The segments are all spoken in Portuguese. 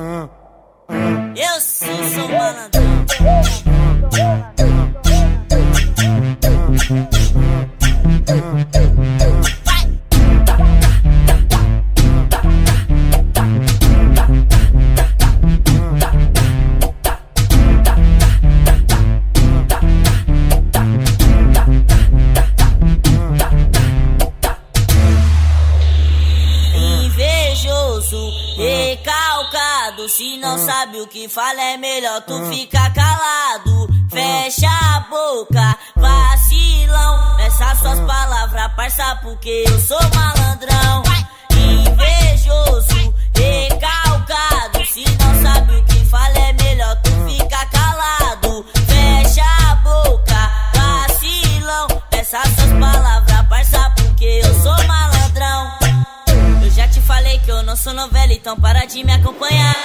Eu sim sou malandrão. Invejoso, recalcado, se não sabe o que fala é melhor tu ficar calado. Fecha a boca, vacilão, essas suas palavras, parça, porque eu sou malandrão. Invejoso, recalcado, se não sabe o que fala é melhor tu ficar calado. Fecha a boca, vacilão, essas suas palavras, parça, porque eu sou malandrão. Eu já te falei que eu não sou novela, então para de me acompanhar.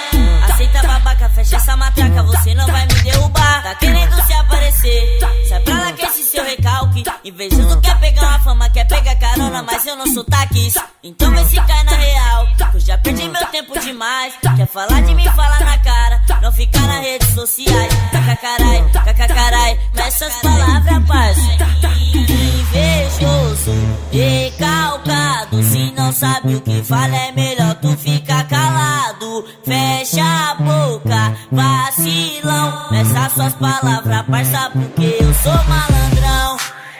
Aceita babaca, fecha essa matraca, você não vai me derrubar. Tá querendo se aparecer, sai pra lá que esse seu recalque. Invejoso quer pegar uma fama, quer pegar carona, mas eu não sou taquis. Então vê se cai na real, eu já perdi meu tempo demais. Quer falar de mim, fala na cara, não ficar nas redes sociais. Cacacarai, meça as palavras, parça. Invejoso, recalcado, se não sabe o que fala é melhor tu ficar calado. Fecha a boca, vacilão, essas suas palavras, parça, porque eu sou malandrão.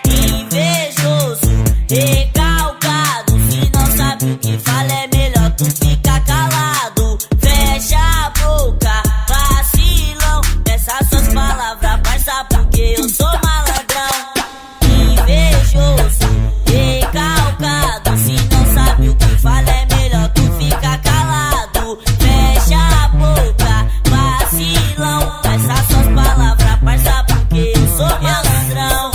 Invejoso, recalcado, se não sabe o que fala é melhor tu ficar calado. Fecha a boca, vacilão, essas suas palavras, parça, porque eu sou malandrão. Invejoso, recalcado, se não sabe o que fala é melhor tu ficar calado. Fecha a boca, vacilão, essas suas palavras, parça, porque eu sou malandrão.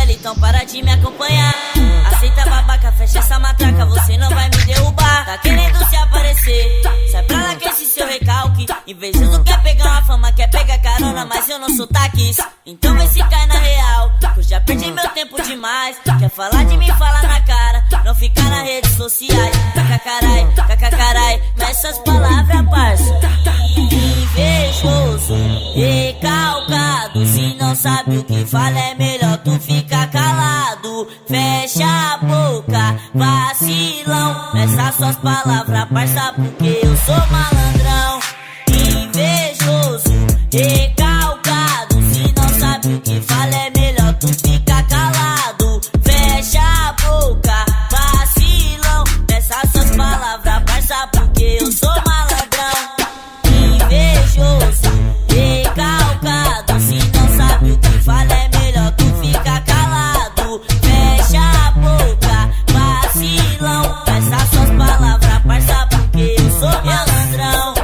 Então para de me acompanhar. Aceita babaca, fecha essa matraca, você não vai me derrubar. Tá querendo se aparecer, sai pra lá que esse seu recalque. Invejoso quer pegar uma fama, quer pegar carona, mas eu não sou taquis. Então vê se cai na real, eu já perdi meu tempo demais. Quer falar de mim, fala na cara, não ficar nas redes sociais. Cacacarai, meça as palavras, parça. Invejoso, recalcado, se não sabe o que fala é melhor tu ficar calado. Fecha a boca, vacilão, essas suas palavras, parça, porque eu sou malandrão. Invejoso, recalcado, se não sabe o que fala é melhor tu ficar calado. Fecha a boca, vacilão, essas suas palavras, parça, porque eu sou malandrão. Invejoso, recalcado, se não sabe o que fala é melhor tu ficar calado. Fecha a boca, vacilão, essas suas palavras, parça, porque eu sou malandrão.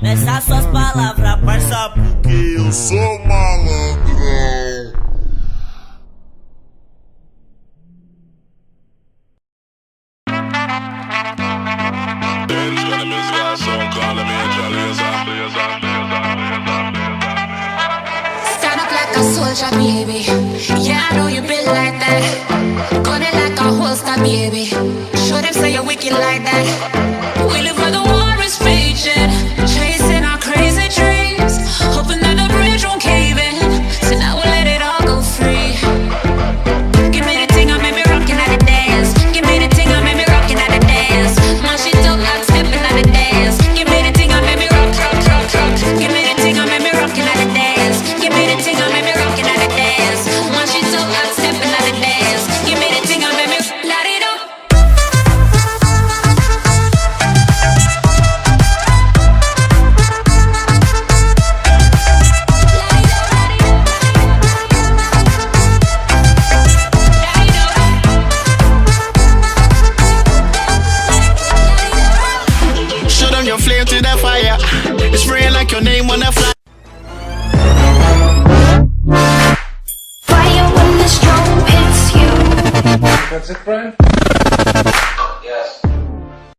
Essas suas palavras, parça, porque eu sou malandrão. Stand up like a soldier, baby. Yeah, I know you been like that. Gun it like a holster, baby. Show them say you're wicked like that. We live where the war is raging, chasing our crazy dreams, hoping that the bridge won't cave in. So now we'll let it all go free. Give me the thing, I make me rockin' at the dance. Give me the thing, I make me rockin' at the dance. My shit up like stepping at the dance. Give me the thing, I make me rock. Give me the thing, I make me rockin' at the dance. Give me the thing, I make me rockin' at the dance. My shit up like stepping at the dance. Give me the thing, I make me light it up. Show them your flame to the fire. It's spraying like your name on the fly. That's it, Brian?